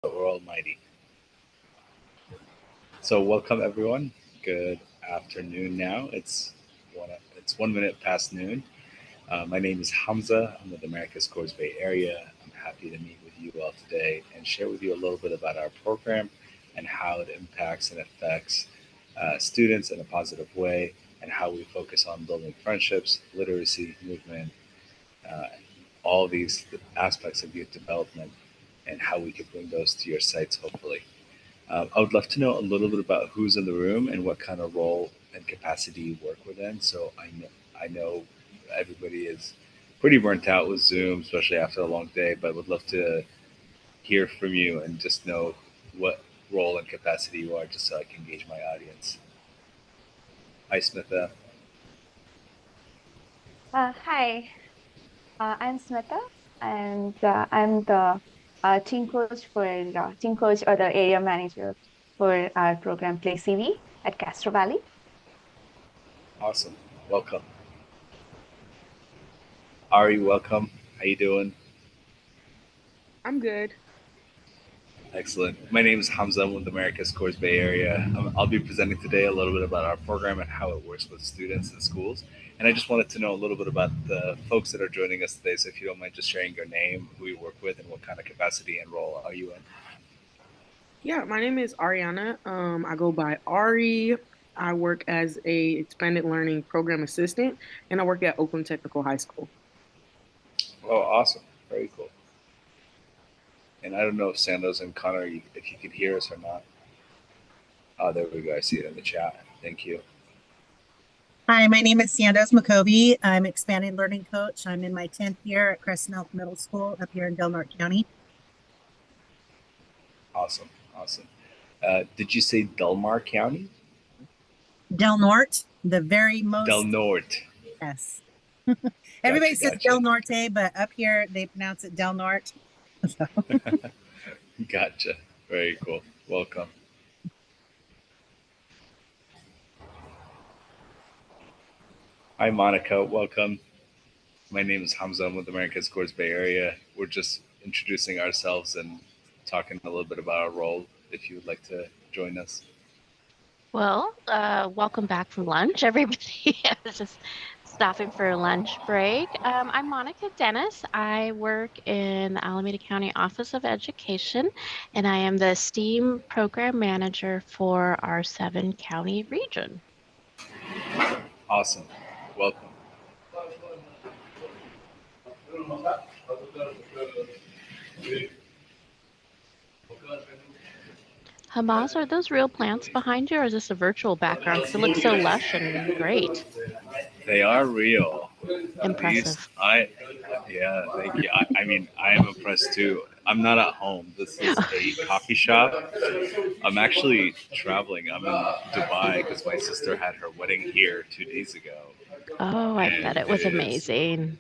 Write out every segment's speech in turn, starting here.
We're Almighty. So welcome everyone. Good afternoon. Now it's 1 minute past noon. My name is Hamza. I'm with America's Coors Bay Area. I'm happy to meet with you all today and share with you a little bit about our program and how it impacts and affects students in a positive way, and how we focus on building friendships, literacy, movement, uh, all these aspects of youth development, and how we could bring those to your sites hopefully. I would love to know a little bit about who's in the room and what kind of role and capacity you work within. So I know everybody is pretty burnt out with Zoom, especially after a long day, but would love to hear from you and just know what role and capacity you are, just so I can gauge my audience. Hi, Smitha. Hi, I'm Smita, and I'm the team coach or the area manager for our program Play CV at Castro Valley. Awesome. Welcome. Ari, welcome. How you doing? I'm good. Excellent. My name is Hamza. I'm with America's Coors Bay Area. I'll be presenting today a little bit about our program and how it works with students in schools. And I just wanted to know a little bit about the folks that are joining us today. So if you don't mind just sharing your name, who you work with, and what kind of capacity and role are you in. Yeah, my name is Ariana. I go by Ari. I work as a expanded learning program assistant, and I work at Oakland Technical High School. Oh, awesome. Very cool. And I don't know if Sandoz and Connor, if you could hear us or not. Oh, there we go. I see it in the chat. Thank you. Hi, my name is Sandoz McCovey. I'm expanded learning coach. I'm in my 10th year at Crescent Elk Middle School up here in Del Norte County. Awesome. Awesome. Did you say Delmar County? Del Norte, the very Del most, Norte. yes. Gotcha, Everybody says gotcha. Del Norte, but up here they pronounce it Del Norte. So, Gotcha. Very cool. Welcome. Hi, Monica. Welcome. My name is Hamza. I'm with America's Coors Bay Area. We're just introducing ourselves and talking a little bit about our role. If you would like to join us. Well, welcome back from lunch, everybody. I was just stopping for a lunch break. I'm Monica Dennis. I work in the Alameda County Office of Education, and I am the STEAM program manager for our 7 county region. Awesome. Welcome. Hamas, are those real plants behind you, or is this a virtual background? Because it looks so lush and great. They are real. These, Impressive. yeah, thank you. I mean, I am impressed too. I'm not at home. This is a coffee shop. I'm actually traveling. I'm in Dubai because my sister had her wedding here 2 days ago, Oh, I and bet it was amazing.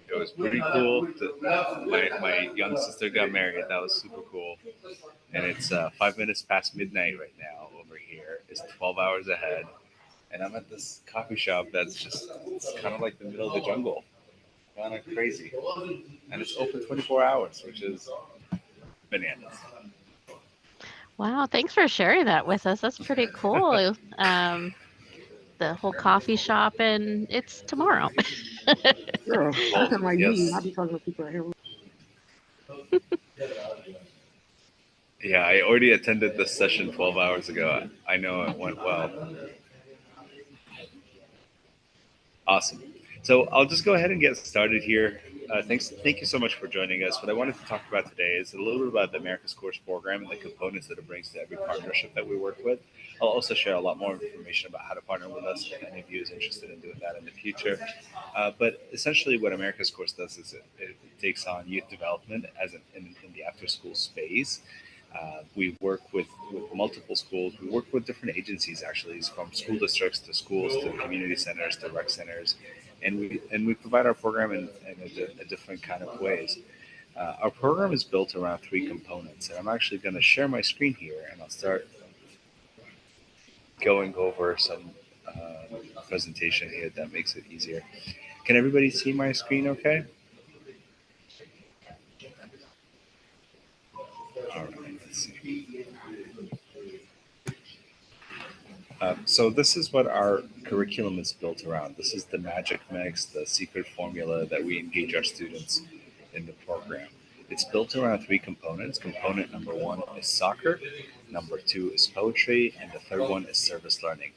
it was pretty cool. My young sister got married. That was super cool. And it's 5 minutes past midnight right now over here. It's 12 hours ahead, and I'm at this coffee shop that's just it's kind of like the middle of the jungle, kind of crazy, and it's open 24 hours, which is bananas. Wow, thanks for sharing that with us. That's pretty cool. The whole coffee shop, and it's tomorrow. Girl, you Well, sound like me. I yes, be talking to people out here. yeah, I already attended this session 12 hours ago. I know it went well. Awesome. So I'll just go ahead and get started here. Thank you so much for joining us. What I wanted to talk about today is a little bit about the America's Course program and the components that it brings to every partnership that we work with. I'll also share a lot more information about how to partner with us if any of you is interested in doing that in the future. But essentially, what America's Course does is it takes on youth development in the after school space. We work with multiple schools. We work with different agencies actually, from school districts to schools to community centers to rec centers, and we provide our program in a different kind of ways. Our program is built around three components, and I'm actually going to share my screen here, and I'll start going over some presentation here that makes it easier. Can everybody see my screen? Okay. All right, let's see. So this is what our curriculum is built around. This is the magic mix, the secret formula that we engage our students in the program. It's built around three components. Component number one is soccer, number two is poetry, and the third one is service learning.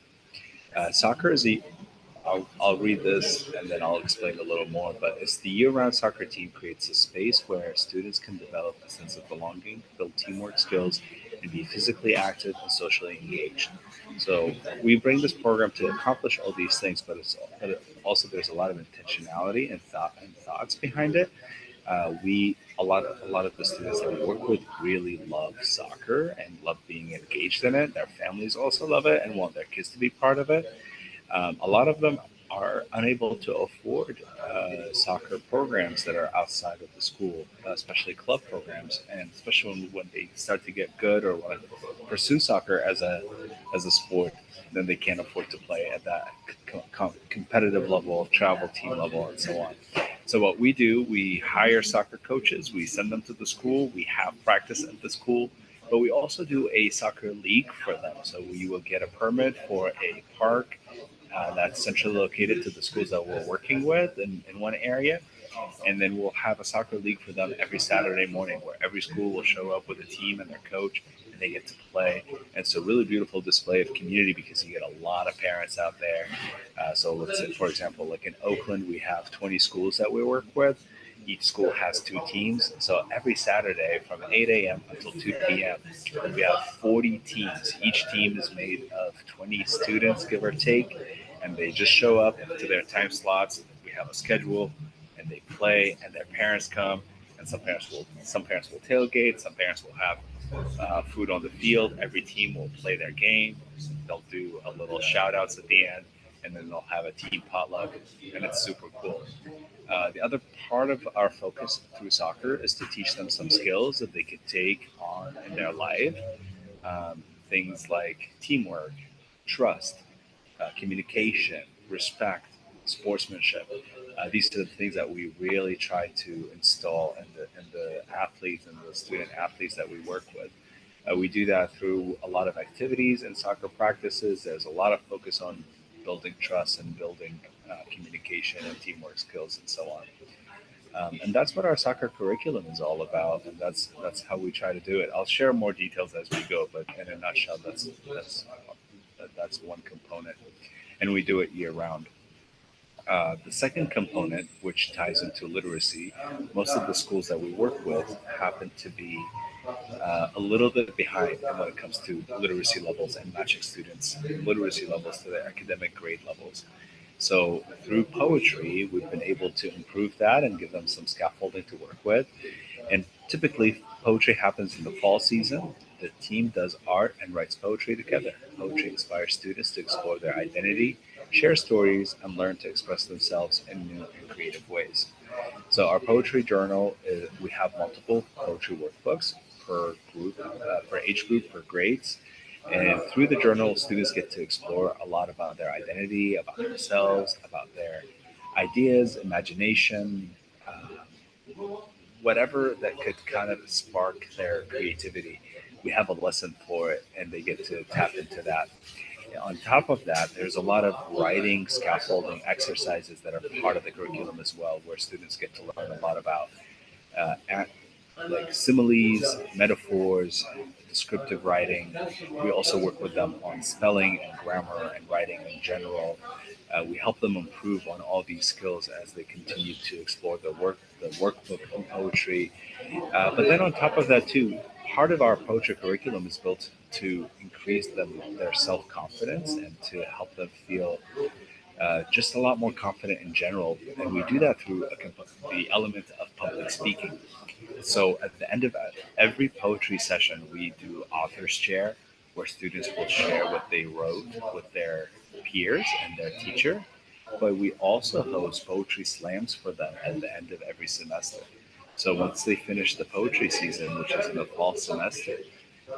Soccer is I'll read this and then I'll explain a little more, but it's the year-round soccer team creates a space where students can develop a sense of belonging, build teamwork skills, and be physically active and socially engaged. So we bring this program to accomplish all these things, but also there's a lot of intentionality and thoughts behind it. A lot of the students that we work with really love soccer and love being engaged in it. Their families also love it and want their kids to be part of it. A lot of them are unable to afford soccer programs that are outside of the school, especially club programs, and especially when they start to get good or want to pursue soccer as a sport, then they can't afford to play at that competitive level, travel team level, and so on. So what we do, we hire soccer coaches, we send them to the school, we have practice at the school, but we also do a soccer league for them. So we will get a permit for a park that's centrally located to the schools that we're working with in one area. And then we'll have a soccer league for them every Saturday morning where every school will show up with a team and their coach and they get to play. And it's a really beautiful display of community because you get a lot of parents out there. So let's say, for example, like in Oakland, we have 20 schools that we work with. Each school has two teams. So every Saturday from 8 a.m. until 2 p.m., we have 40 teams. Each team is made of 20 students, give or take, and they just show up to their time slots. We have a schedule, and they play, and their parents come. And some parents will tailgate. Some parents will have food on the field. Every team will play their game. They'll do a little shout outs at the end, and then they'll have a team potluck, and it's super cool. The other part of our focus through soccer is to teach them some skills that they could take on in their life. Things like teamwork, trust, communication, respect, sportsmanship. These are the things that we really try to install in the athletes and the student athletes that we work with. We do that through a lot of activities and soccer practices. There's a lot of focus on building trust and building communication and teamwork skills and so on. And that's what our soccer curriculum is all about, and that's how we try to do it. I'll share more details as we go, but in a nutshell, that's one component, and we do it year round. The second component, which ties into literacy, most of the schools that we work with happen to be a little bit behind when it comes to literacy levels and matching students' literacy levels to their academic grade levels. So through poetry, we've been able to improve that and give them some scaffolding to work with. And typically, poetry happens in the fall season. The team does art and writes poetry together. Poetry inspires students to explore their identity, share stories, and learn to express themselves in new and creative ways. So our poetry journal, we have multiple poetry workbooks per age group, per grades. And through the journal, students get to explore a lot about their identity, about themselves, about their ideas, imagination, whatever that could kind of spark their creativity. We have a lesson for it, and they get to tap into that. On top of that, there's a lot of writing, scaffolding exercises that are part of the curriculum as well, where students get to learn a lot about uh, like similes, metaphors, descriptive writing. We also work with them on spelling and grammar and writing in general. We help them improve on all these skills as they continue to explore the workbook in poetry. But then on top of that too, part of our poetry curriculum is built to increase their self confidence and to help them feel just a lot more confident in general. And we do that through the element of public speaking. So at the end of every poetry session, we do author's chair, where students will share what they wrote with their peers and their teacher. But we also host poetry slams for them at the end of every semester. So once they finish the poetry season, which is in the fall semester,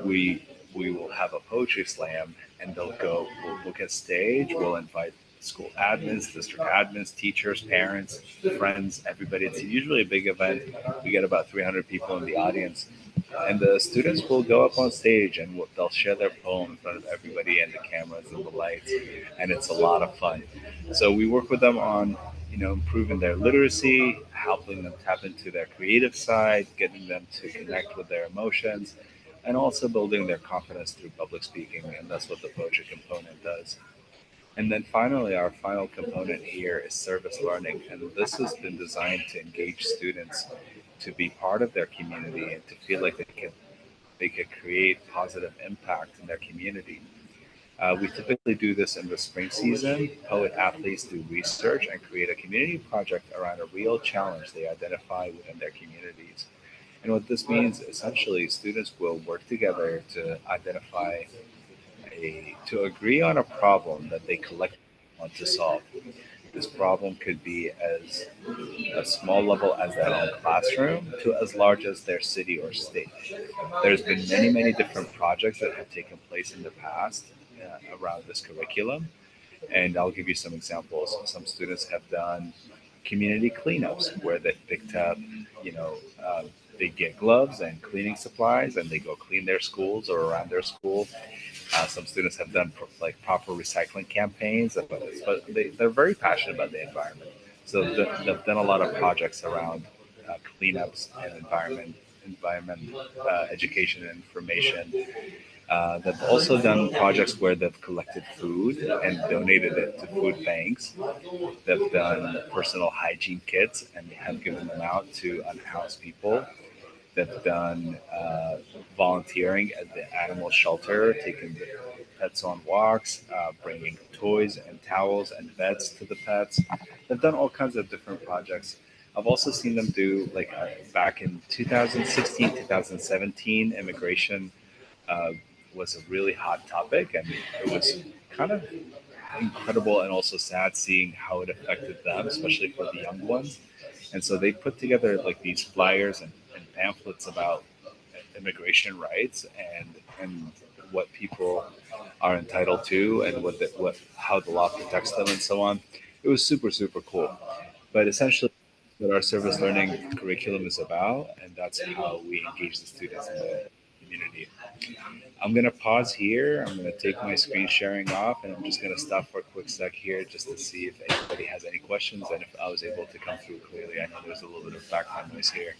we will have a poetry slam, and we'll get stage, we'll invite school admins, district admins, teachers, parents, friends, everybody. It's usually a big event. We get about 300 people in the audience, And the students will go up on stage and they'll share their poem in front of everybody and the cameras and the lights, and it's a lot of fun. So we work with them on, improving their literacy, helping them tap into their creative side, getting them to connect with their emotions, and also building their confidence through public speaking. And that's what the poetry component does. And then finally, our final component here is service learning. And this has been designed to engage students to be part of their community and to feel like they could create positive impact in their community. We typically do this in the spring season. Poet athletes do research and create a community project around a real challenge they identify within their communities. And what this means, essentially, students will work together to identify to agree on a problem that they collectively want to solve. This problem could be as a small level as their own classroom to as large as their city or state. There's been many, many different projects that have taken place in the past around this curriculum, and I'll give you some examples. Some students have done community cleanups where they picked up, you know, they get gloves and cleaning supplies and they go clean their schools or around their school. Some students have done like proper recycling campaigns, but they're very passionate about the environment. So they've done a lot of projects around cleanups and environment education and information. They've also done projects where they've collected food and donated it to food banks. They've done personal hygiene kits and have given them out to unhoused people. They've done volunteering at the animal shelter, taking the pets on walks, bringing toys and towels and beds to the pets. They've done all kinds of different projects. I've also seen them do, like, back in 2016, 2017, immigration uh, was a really hot topic, and it was kind of incredible and also sad seeing how it affected them, especially for the young ones. And so they put together like these flyers and pamphlets about immigration rights and what people are entitled to and what how the law protects them and so on. It was super super cool. But essentially, what our service learning curriculum is about, and that's how we engage the students in the community. I'm gonna pause here. I'm gonna take my screen sharing off, and I'm just gonna stop for a quick sec here just to see if anybody has any questions and if I was able to come through clearly. I know there's a little bit of background noise here.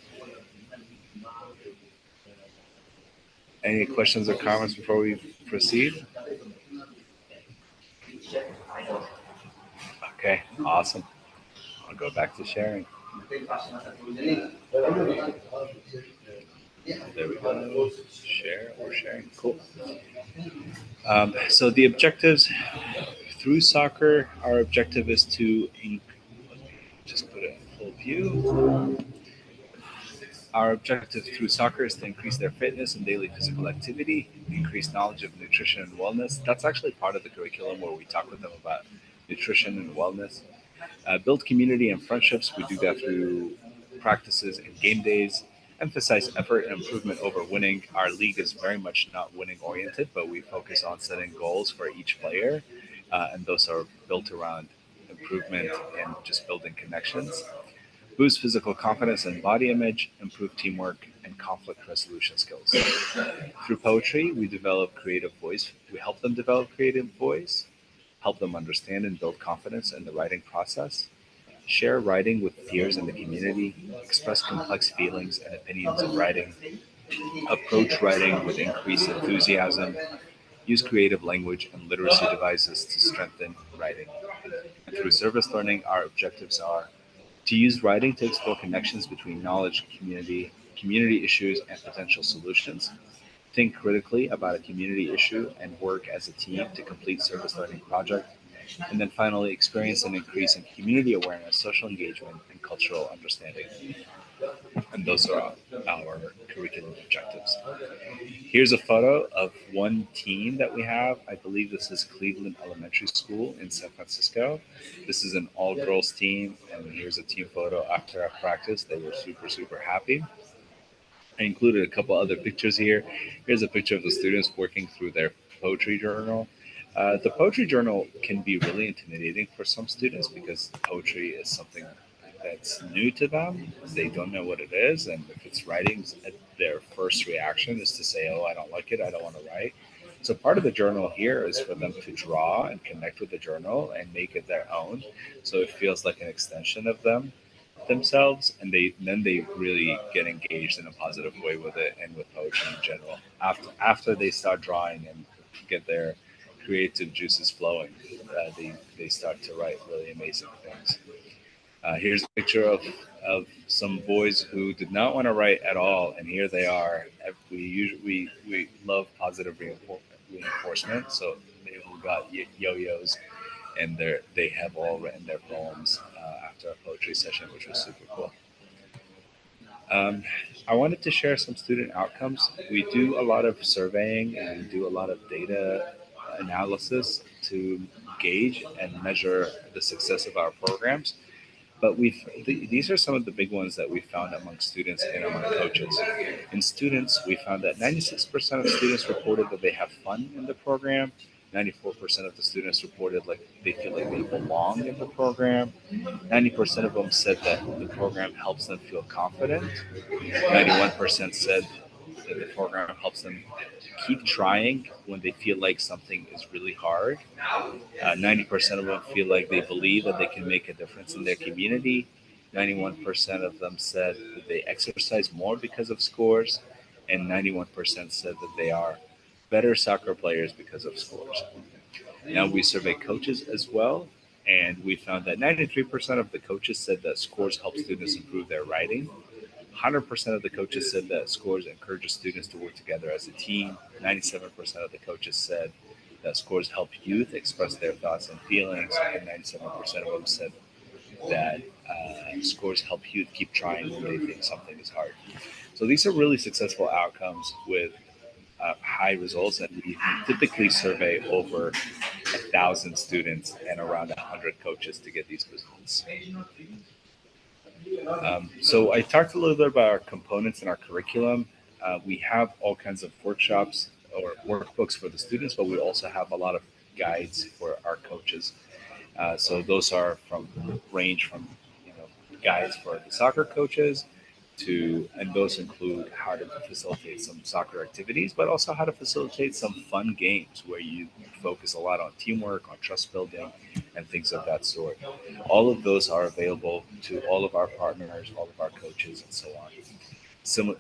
Any questions or comments before we proceed? Okay, awesome. I'll go back to sharing. There we go. Share or sharing. Cool. So the objectives through soccer, our objective is to let me just put it in full view. Our objective through soccer is to increase their fitness and daily physical activity, increase knowledge of nutrition and wellness. That's actually part of the curriculum where we talk with them about nutrition and wellness. Build community and friendships. We do that through practices and game days. Emphasize effort and improvement over winning. Our league is very much not winning oriented, but we focus on setting goals for each player, and those are built around improvement and just building connections. Boost physical confidence and body image, improve teamwork and conflict resolution skills. Through poetry, we develop creative voice. We help them develop creative voice, help them understand and build confidence in the writing process, share writing with peers in the community, express complex feelings and opinions in writing, approach writing with increased enthusiasm, use creative language and literacy devices to strengthen writing. And through service learning, our objectives are to use writing to explore connections between knowledge, community issues, and potential solutions. Think critically about a community issue and work as a team to complete service learning project. And then finally, experience an increase in community awareness, social engagement, and cultural understanding. And those are our curriculum objectives. Here's a photo of one team that we have. I believe this is Cleveland Elementary School in San Francisco. This is an all-girls team, and here's a team photo after our practice. They were super, super happy. I included a couple other pictures here. Here's a picture of the students working through their poetry journal. The poetry journal can be really intimidating for some students because poetry is something that's new to them. They don't know what it is, and if it's writing, their first reaction is to say, oh, I don't like it, I don't want to write. So part of the journal here is for them to draw and connect with the journal and make it their own. So it feels like an extension of themselves, and then they really get engaged in a positive way with it and with poetry in general. After they start drawing and get their creative juices flowing, they start to write really amazing things. Here's a picture of some boys who did not want to write at all, and here they are. We love positive reinforcement, so they all got yo-yos, and they have all written their poems after a poetry session, which was super cool. I wanted to share some student outcomes. We do a lot of surveying and we do a lot of data analysis to gauge and measure the success of our programs. But these are some of the big ones that we found among students and among coaches. In students, we found that 96% of students reported that they have fun in the program. 94% of the students reported like they feel like they belong in the program. 90% of them said that the program helps them feel confident. 91% said that the program helps them keep trying when they feel like something is really hard. 90% of them feel like they believe that they can make a difference in their community. 91% of them said that they exercise more because of scores. And 91% said that they are better soccer players because of scores. Now we survey coaches as well, and we found that 93% of the coaches said that scores help students improve their writing. 100% of the coaches said that scores encourages students to work together as a team. 97% of the coaches said that scores help youth express their thoughts and feelings, and 97% of them said that scores help youth keep trying when they think something is hard. So these are really successful outcomes with high results, and we typically survey over 1,000 students and around 100 coaches to get these results. So I talked a little bit about our components in our curriculum. We have all kinds of workshops or workbooks for the students, but we also have a lot of guides for our coaches. So those are range from guides for the soccer coaches and those include how to facilitate some soccer activities, but also how to facilitate some fun games where you focus a lot on teamwork, on trust building, and things of that sort. All of those are available to all of our partners, all of our coaches, and so on. Same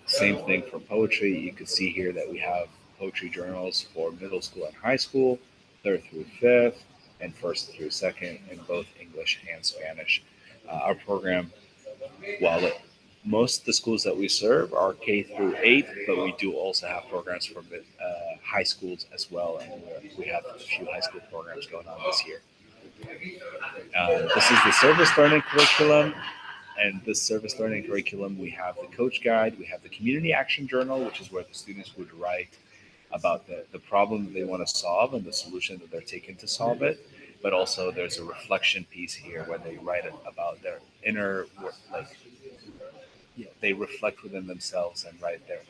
thing for poetry. You can see here that we have poetry journals for middle school and high school, third through fifth, and first through second in both English and Spanish. Our program, while most of the schools that we serve are K through 8, but we do also have programs for high schools as well, and we have a few high school programs going on this year. This is the service learning curriculum, and this service learning curriculum, we have the coach guide, we have the community action journal, which is where the students would write about the problem that they want to solve and the solution that they're taking to solve it. But also there's a reflection piece here where they write about their inner, they reflect within themselves and write their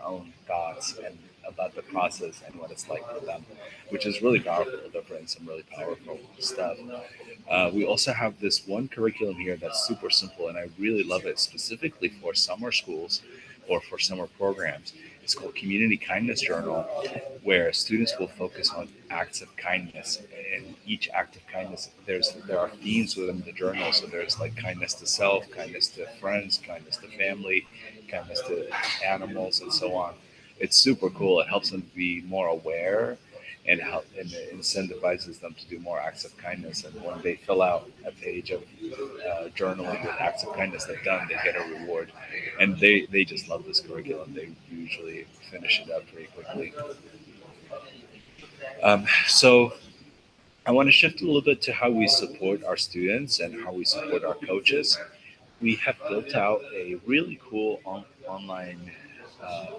own thoughts and about the process and what it's like for them, which is really powerful. They're writing some really powerful stuff. We also have this one curriculum here that's super simple, and I really love it specifically for summer schools or for summer programs. It's called Community Kindness Journal, where students will focus on acts of kindness. And each act of kindness, there are themes within the journal. So there's like kindness to self, kindness to friends, kindness to family, kindness to animals, and so on. It's super cool. It helps them be more aware and it incentivizes them to do more acts of kindness. And when they fill out a page of journaling with acts of kindness they've done, they get a reward. And they just love this curriculum. They usually finish it up pretty quickly. So I want to shift a little bit to how we support our students and how we support our coaches. We have built out a really cool online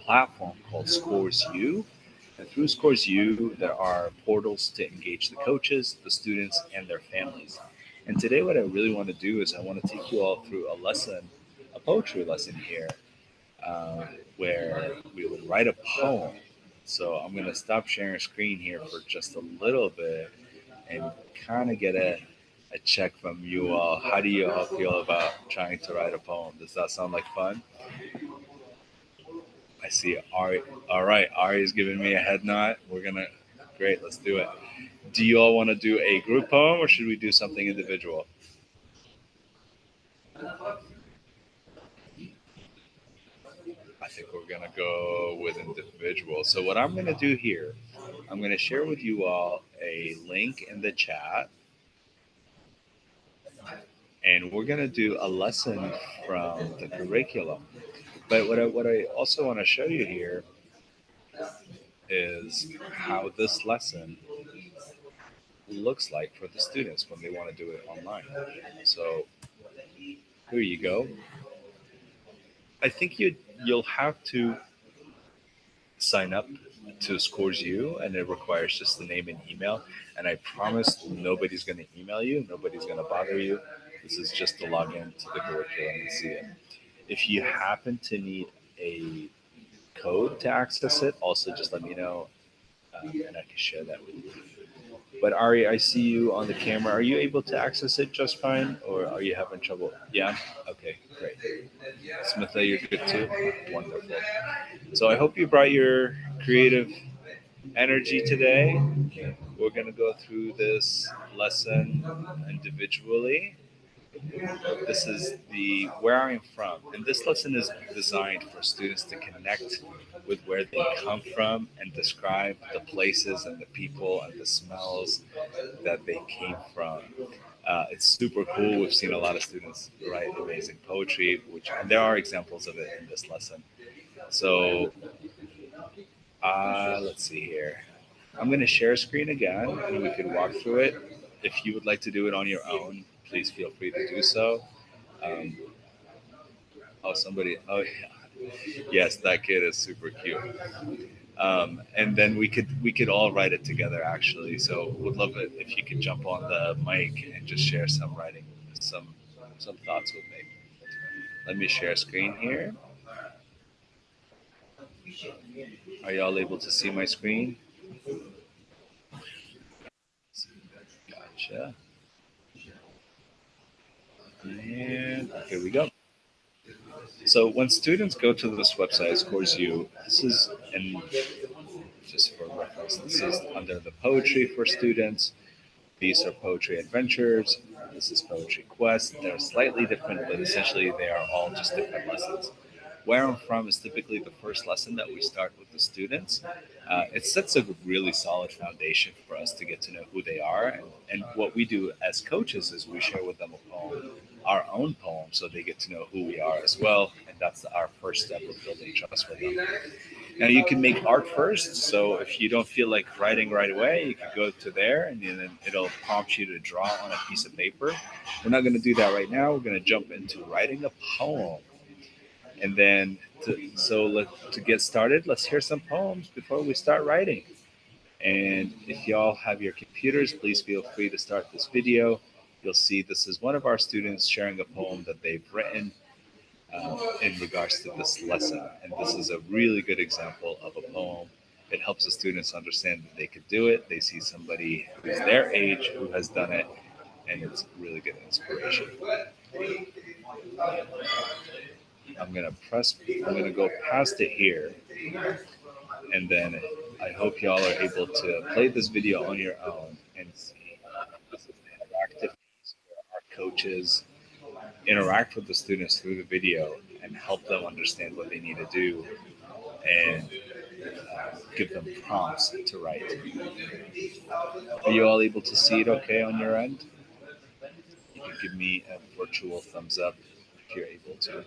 platform called Scores U. And through Scores U, there are portals to engage the coaches, the students, and their families. And today, what I really want to do is I want to take you all through a poetry lesson here, where we would write a poem. So I'm going to stop sharing screen here for just a little bit and kind of get a check from you all. How do you all feel about trying to write a poem? Does that sound like fun? I see Ari. All right, Ari is giving me a head nod. Great, let's do it. Do you all want to do a group poem or should we do something individual? I think we're going to go with individual. So, what I'm going to do here, I'm going to share with you all a link in the chat, and we're going to do a lesson from the curriculum. But what I also want to show you here is how this lesson looks like for the students when they want to do it online. So here you go. I think you'll have to sign up to Scores U, and it requires just the name and email. And I promise nobody's going to email you, nobody's going to bother you. This is just to log in to the curriculum and see it. If you happen to need a code to access it, also just let me know, and I can share that with you. But Ari, I see you on the camera. Are you able to access it just fine, or are you having trouble? Yeah. Okay. Great. Smitha, you're good too. Wonderful. So I hope you brought your creative energy today. We're gonna go through this lesson individually. This is the where I'm from, and this lesson is designed for students to connect with where they come from and describe the places and the people and the smells that they came from. It's super cool. We've seen a lot of students write amazing poetry, and there are examples of it in this lesson. So let's see here. I'm going to share a screen again, and we can walk through it. If you would like to do it on your own, please feel free to do so. Um, oh, yeah. Yes, that kid is super cute. And then we could all write it together actually. So would love it if you could jump on the mic and just share some writing, some some thoughts with me. Let me share a screen here. Are y'all able to see my screen? Gotcha. And here we go. So when students go to this website, Scores U, this is, and just for reference, this is under the poetry for students. These are poetry adventures. This is poetry quest. They're slightly different, but essentially they are all just different lessons. Where I'm from is typically the first lesson that we start with the students. It sets a really solid foundation for us to get to know who they are. And what we do as coaches is we share with them a poem, our own poem, so they get to know who we are as well. And that's our first step of building trust with them. Now you can make art first. So if you don't feel like writing right away, you can go to there and then it'll prompt you to draw on a piece of paper. We're not going to do that right now. We're going to jump into writing a poem. And then to get started, let's hear some poems before we start writing. And if y'all have your computers, please feel free to start this video. You'll see this is one of our students sharing a poem that they've written in regards to this lesson. And this is a really good example of a poem. It helps the students understand that they could do it. They see somebody who's their age who has done it, and it's really good inspiration. I'm gonna go past it here, and then I hope y'all are able to play this video on your own and see. This is the interactive piece where our coaches interact with the students through the video and help them understand what they need to do and give them prompts to write. Are you all able to see it okay on your end? You can give me a virtual thumbs up if you're able to.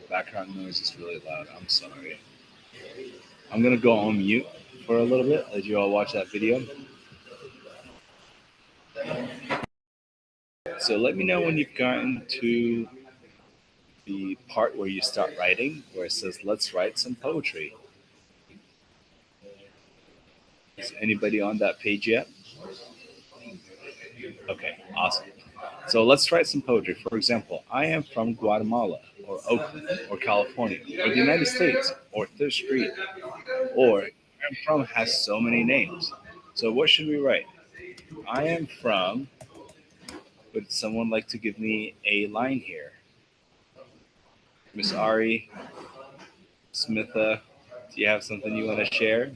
Background noise is really loud. I'm sorry. I'm gonna go on mute for a little bit as you all watch that video. So let me know when you've gotten to the part where you start writing, where it says, let's write some poetry. Is anybody on that page yet? Okay, awesome. So let's try some poetry. For example, I am from Guatemala, or Oakland, or California, or the United States, or Third Street, or I'm from has so many names. So what should we write? I am from. Would someone like to give me a line here? Miss Ari, Smitha, do you have something you want to share?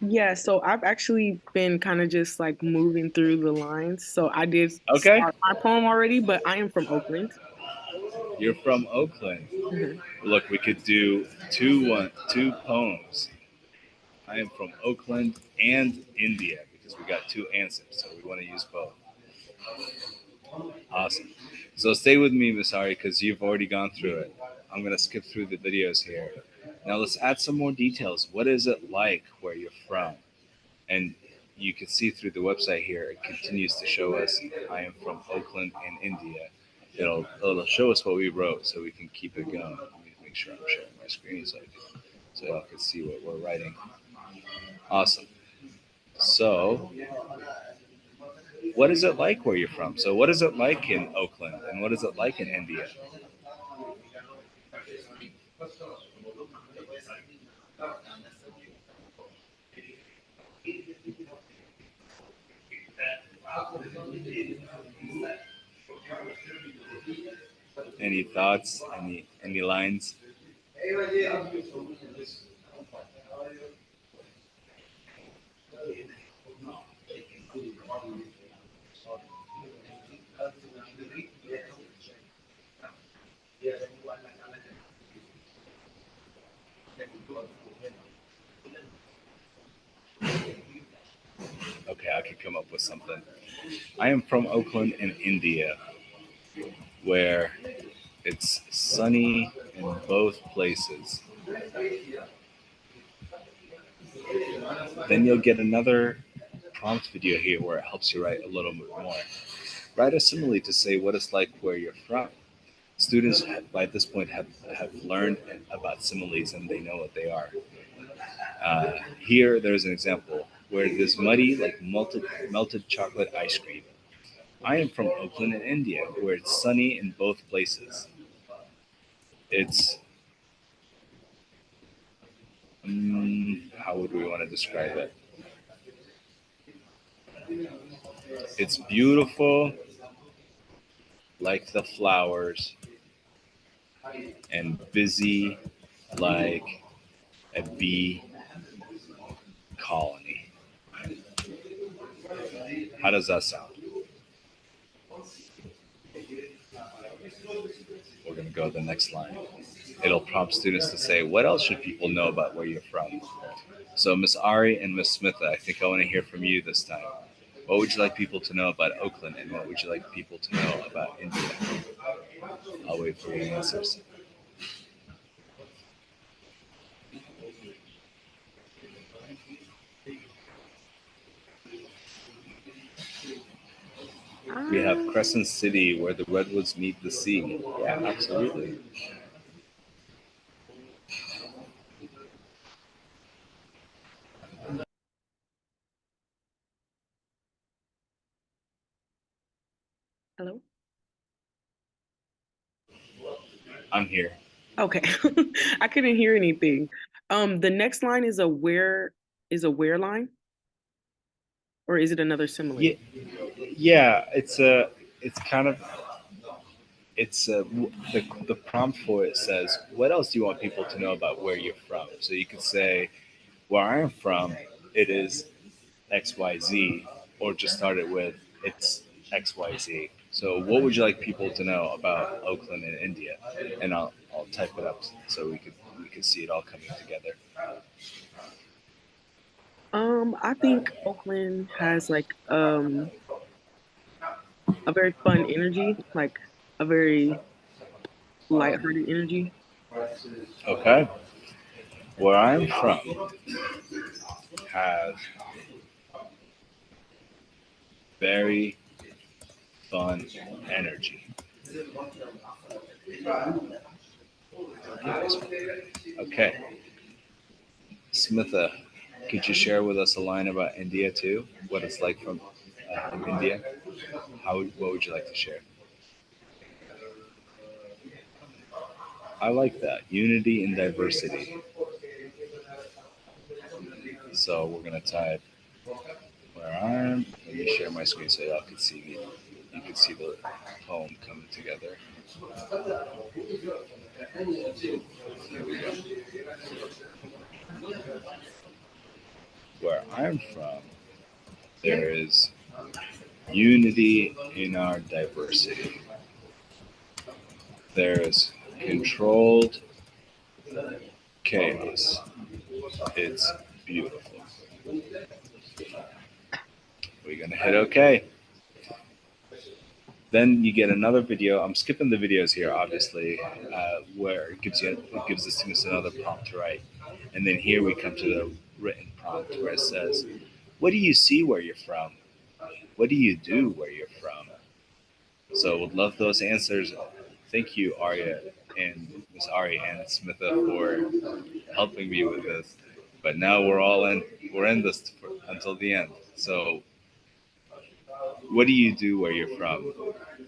Yeah, so I've actually been kind of just like moving through the lines. So I did Okay, start my poem already, but I am from Oakland. you're from Oakland. Hmm. Look, we could do two poems. I am from Oakland and India because we got two answers, so we want to use both. Awesome. So stay with me, Miss Ari, because you've already gone through it. I'm gonna skip through the videos here. Now let's add some more details. What is it like where you're from? And you can see through the website here, it continues to show us I am from Oakland in India. It'll show us what we wrote so we can keep it going. Let me make sure I'm sharing my screen so y'all can see what we're writing. Awesome. So what is it like where you're from? So what is it like in Oakland and what is it like in India? Any thoughts? Any lines? Okay, I could come up with something. I am from Oakland in India, where it's sunny in both places. Then you'll get another prompt video here where it helps you write a little bit more. Write a simile to say what it's like where you're from. Students by this point have learned about similes and they know what they are. Here, there's an example where it is muddy like melted chocolate ice cream. I am from Oakland in India, where it's sunny in both places. It's, how would we want to describe it? It's beautiful like the flowers and busy like a bee colony. How does that sound? We're going to go to the next line. It'll prompt students to say, what else should people know about where you're from? So, Miss Ari and Miss Smith, I think I want to hear from you this time. What would you like people to know about Oakland, and what would you like people to know about India? I'll wait for your answers. We have Um, Crescent City, where the redwoods meet the sea. Yeah, absolutely. Hello? I'm here. Okay. I couldn't hear anything. The next line is a where line, or is it another simile? Yeah, yeah. It's kind of, the prompt for it says, "What else do you want people to know about where you're from?" So you could say, "Where I am from, it is XYZ," or just start it with "It's XYZ." So what would you like people to know about Oakland and India? And I'll type it up so we could see it all coming together. I think Oakland has like a very fun energy, like a very lighthearted energy. Okay, where I'm from has very fun energy. Okay, Smitha, could you share with us a line about India too? What it's like from in India? What would you like to share? I like that. Unity in diversity. So we're gonna type where I'm. Let me share my screen so y'all can see. You can see the poem coming together. Here we go. Where I'm from, there is unity in our diversity. There's controlled chaos. It's beautiful. We're gonna hit OK. Then you get another video. I'm skipping the videos here, obviously, where it gives the students another prompt to write. And then here we come to the written prompt where it says, "What do you see where you're from? What do you do where you're from?" So would love those answers. Thank you, Arya and Miss Ari and Smitha for helping me with this. But now we're in this until the end. So what do you do where you're from?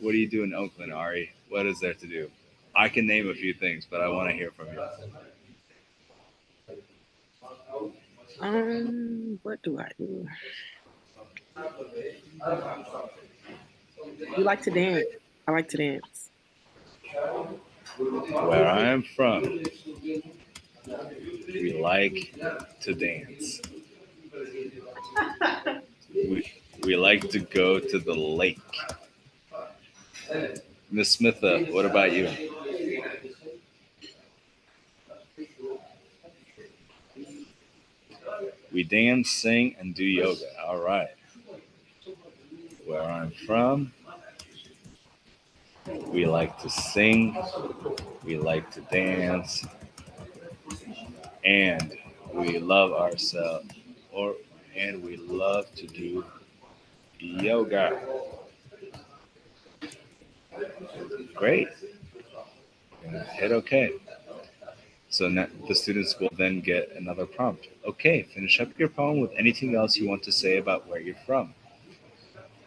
What do you do in Oakland, Ari? What is there to do? I can name a few things, but I want to hear from you. What do I do? We like to dance. I like to dance. Where I am from, we like to dance. We like to go to the lake. Miss Smitha, what about you? We dance, sing, and do yoga. All right. Where I'm from, we like to sing, we like to dance, and we love ourselves, and we love to do yoga. Great. Hit OK. So now the students will then get another prompt. Okay, finish up your poem with anything else you want to say about where you're from.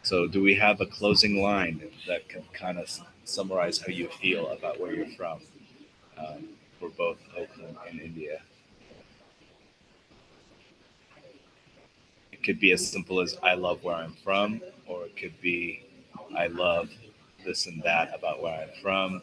So do we have a closing line that can kind of summarize how you feel about where you're from for both Oakland and India? It could be as simple as I love where I'm from, or it could be I love this and that about where I'm from.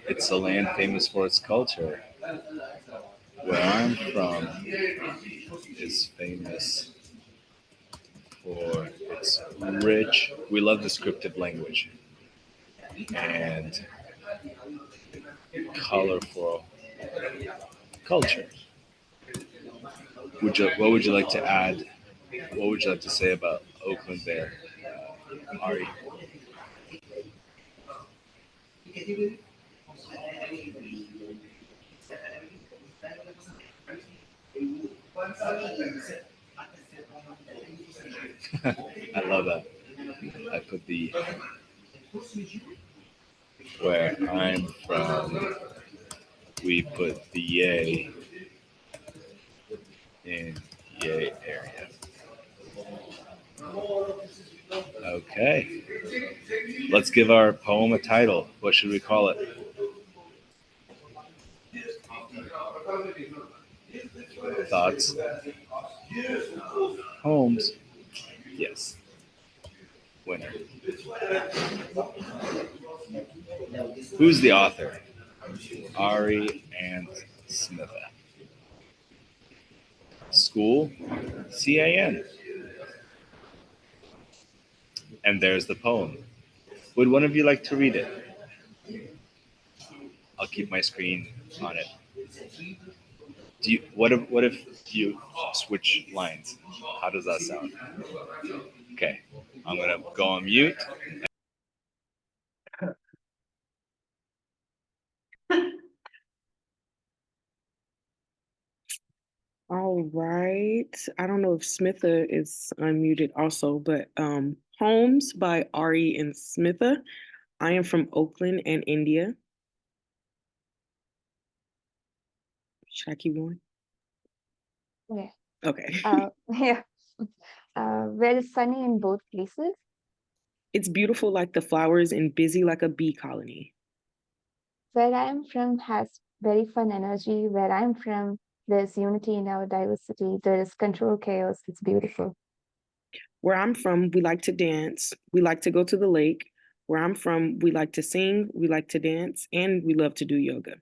It's a land famous for its culture. Where I'm from is famous for its rich, we love descriptive language and colorful culture. What would you like to add? What would you like to say about Oakland there, Ari? I love that. I put the where I'm from. We put the yay in yay area. Okay. Let's give our poem a title. What should we call it? Thoughts? Poems? Yes. Winner. Who's the author? Ari and Smitha. School? CAN. And there's the poem. Would one of you like to read it? I'll keep my screen on it. What if you switch lines? How does that sound? Okay. I'm gonna go on mute. All right. I don't know if Smitha is unmuted also, but Homes by Ari and Smitha. I am from Oakland and India. Should I keep going? Yeah. Okay. Yeah. Well, sunny in both places. It's beautiful like the flowers and busy like a bee colony. Where I am from has very fun energy. Where I'm from, there's unity in our diversity. There is control chaos. It's beautiful. Where I'm from, we like to dance. We like to go to the lake. Where I'm from, we like to sing, we like to dance, and we love to do yoga.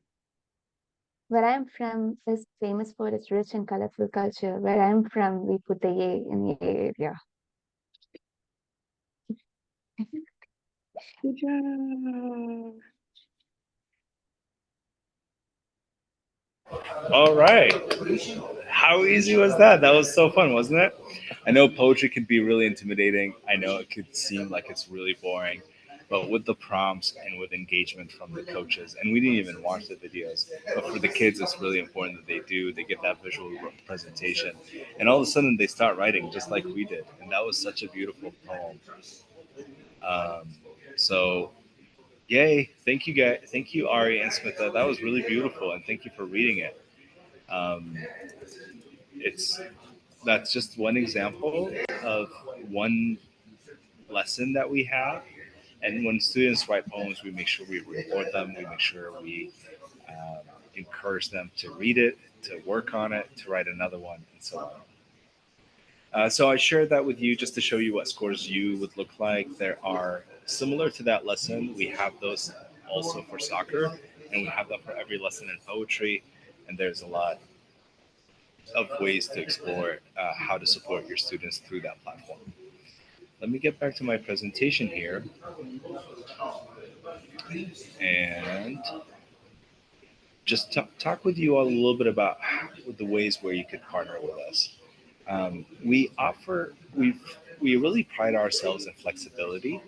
Where I'm from is famous for its rich and colorful culture. Where I'm from, we put the yay in the area. Good job. All right. How easy was that? That was so fun, wasn't it? I know poetry can be really intimidating. I know it could seem like it's really boring, but with the prompts and with engagement from the coaches, and we didn't even watch the videos, but for the kids, it's really important that they do. They get that visual presentation, and all of a sudden they start writing just like we did, and that was such a beautiful poem. Um, so yay! Thank you guys. Thank you, Ari and Smitha. That was really beautiful, and thank you for reading it. Um, it's that's just one example of one lesson that we have. And when students write poems, we make sure we record them. We make sure we um, encourage them to read it, to work on it, to write another one, and so on. So I shared that with you just to show you what scores you would look like. There are similar to that lesson. We have those also for soccer, and we have them for every lesson in poetry. And there's a lot of ways to explore how to support your students through that platform. Let me get back to my presentation here and just talk with you all a little bit about the ways where you could partner with us. We really pride ourselves in flexibility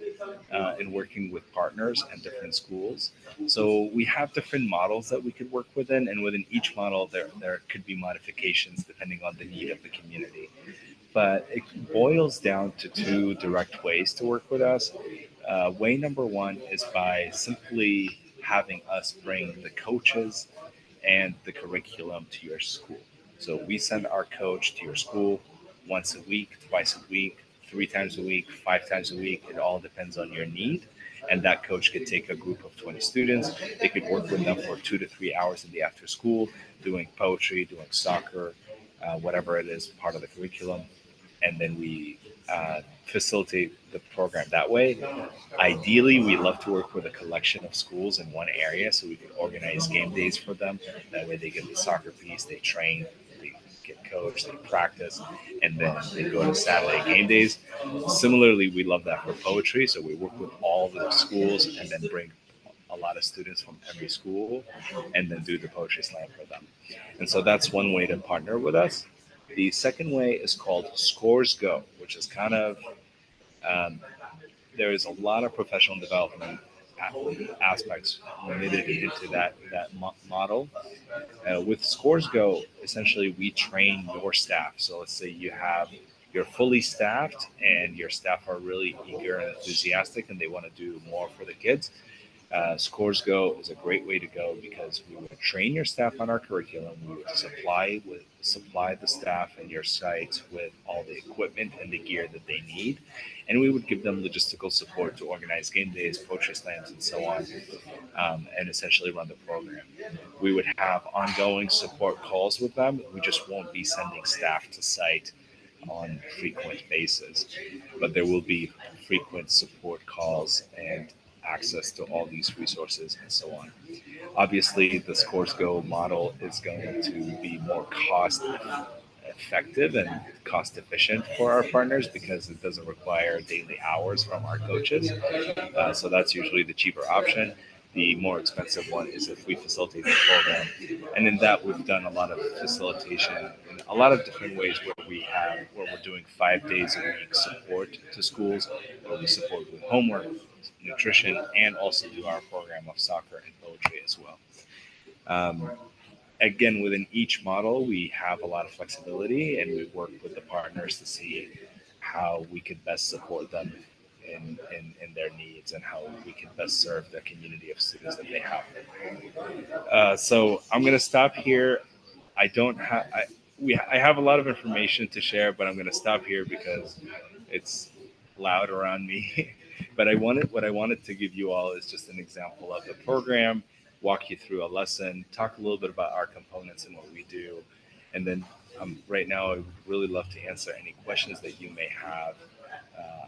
in working with partners and different schools. So we have different models that we could work within, and within each model, there could be modifications depending on the need of the community. But it boils down to two direct ways to work with us. Way number one is by simply having us bring the coaches and the curriculum to your school. So we send our coach to your school once a week, twice a week, 3 times a week, 5 times a week. It all depends on your need. And that coach could take a group of 20 students. They could work with them for 2 to 3 hours in the after school, doing poetry, doing soccer, whatever it is, part of the curriculum. And then we facilitate the program that way. Ideally, we love to work with a collection of schools in one area so we can organize game days for them. That way, they get the soccer piece, they train, they get coached, they practice, and then they go to Saturday game days. Similarly, we love that for poetry, so we work with all the schools and then bring a lot of students from every school and then do the poetry slam for them. And so that's one way to partner with us. The second way is called Scores Go, which is kind of um, there is a lot of professional development aspects knitted into that model. With Scores Go, essentially we train your staff. So let's say you're fully staffed and your staff are really eager and enthusiastic and they want to do more for the kids. Scores Go is a great way to go because we would train your staff on our curriculum. We would supply the staff and your sites with all the equipment and the gear that they need, and we would give them logistical support to organize game days, poetry slams, and so on, and essentially run the program. We would have ongoing support calls with them. We just won't be sending staff to site on frequent basis, but there will be frequent support calls and access to all these resources and so on. Obviously, the Scores Go model is going to be more cost effective and cost efficient for our partners because it doesn't require daily hours from our coaches. So that's usually the cheaper option. The more expensive one is if we facilitate the program. And in that, we've done a lot of facilitation in a lot of different ways where we're doing 5 days a week support to schools, where we support with homework, nutrition, and also do our program of soccer and poetry as well. Um, again, within each model, we have a lot of flexibility, and we work with the partners to see how we could best support them in their needs and how we can best serve the community of students that they have. So I'm going to stop here. I don't have I have a lot of information to share, but I'm going to stop here because it's loud around me. But what I wanted to give you all is just an example of the program, walk you through a lesson, talk a little bit about our components and what we do, and then right now I would really love to answer any questions that you may have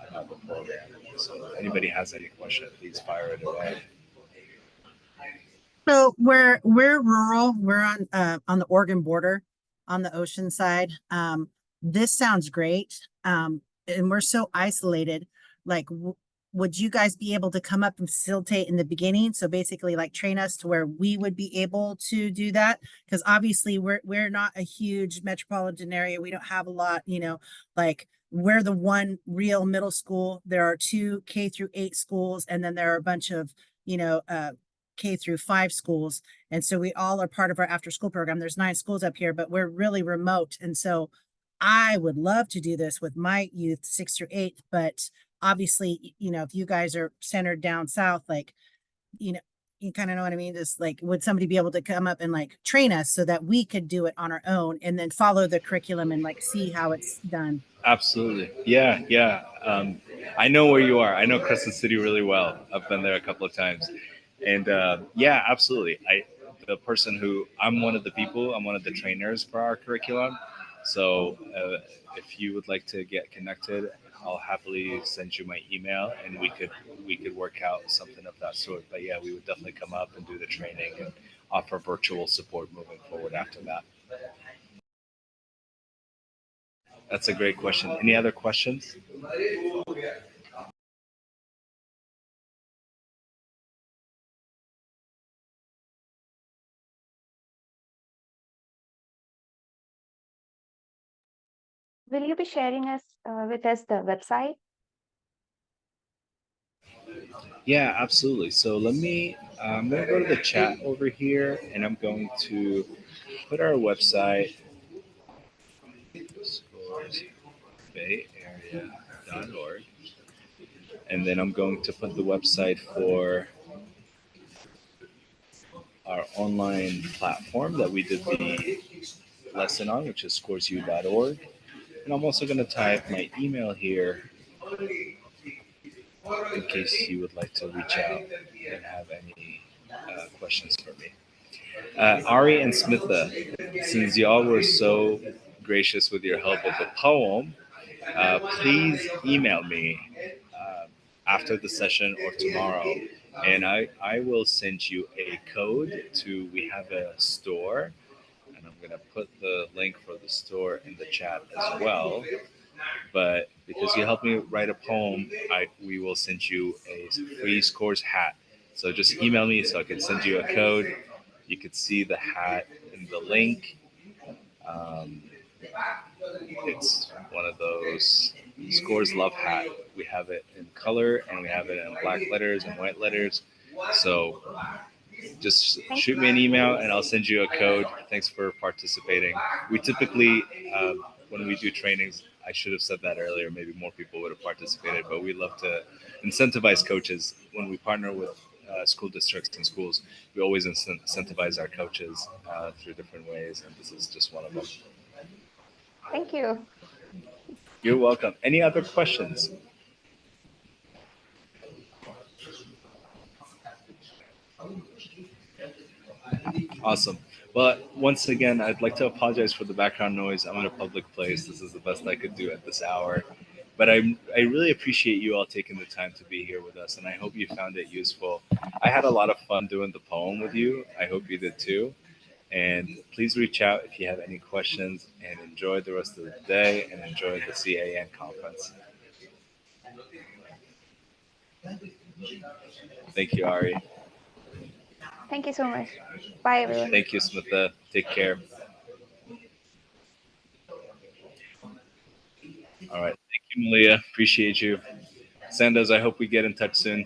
about the program. So if anybody has any question, please fire it away. So we're rural. We're on the Oregon border, on the ocean side. This sounds great. And we're so isolated. Like, would you guys be able to come up and facilitate in the beginning? So basically, like, train us to where we would be able to do that. Because obviously, we're not a huge metropolitan area. We don't have a lot. Like, we're the one real middle school. There are 2 K-8 schools, and then there are a bunch of K-5 schools. And so we all are part of our after school program. There's 9 schools up here, but we're really remote. And so I would love to do this with my youth 6 through 8, but obviously, if you guys are centered down south, like, you kind of know what I mean? Just like, would somebody be able to come up and like train us so that we could do it on our own and then follow the curriculum and like see how it's done? Absolutely. Yeah, yeah. I know where you are. I know Crescent City really well. I've been there a couple of times. And yeah, absolutely. I'm one of the people, I'm one of the trainers for our curriculum. So if you would like to get connected, I'll happily send you my email and we could work out something of that sort. But yeah, we would definitely come up and do the training and offer virtual support moving forward after that. That's a great question. Any other questions? Will you be sharing with us the website? Yeah, absolutely. So I'm going to go to the chat over here and I'm going to put our website, scoresbayarea.org, and then I'm going to put the website for our online platform that we did the lesson on, which is scoresu.org. And I'm also going to type my email here in case you would like to reach out and have any questions for me. Ari and Smitha, since y'all were so gracious with your help with the poem, please email me after the session or tomorrow, and I will send you a code to. We have a store, and I'm gonna put the link for the store in the chat as well. But because you helped me write a poem, we will send you a free Scores hat. So just email me so I can send you a code. You could see the hat in the link. Um, it's one of those Scores Love hat. We have it in color and we have it in black letters and white letters. So just shoot me an email and I'll send you a code. Thanks for participating. We typically, when we do trainings, I should have said that earlier. Maybe more people would have participated, but we love to incentivize coaches when we partner with school districts and schools. We always incentivize our coaches through different ways, and this is just one of them. Thank you. You're welcome. Any other questions? Awesome. Well, once again, I'd like to apologize for the background noise. I'm in a public place. This is the best I could do at this hour. But I really appreciate you all taking the time to be here with us, and I hope you found it useful. I had a lot of fun doing the poem with you. I hope you did too. And please reach out if you have any questions, and enjoy the rest of the day and enjoy the CAN conference. Thank you, Ari. Thank you so much. Bye, everyone. Thank you, Smitha. Take care. All right. Thank you, Malia. Appreciate you. Sanders, I hope we get in touch soon.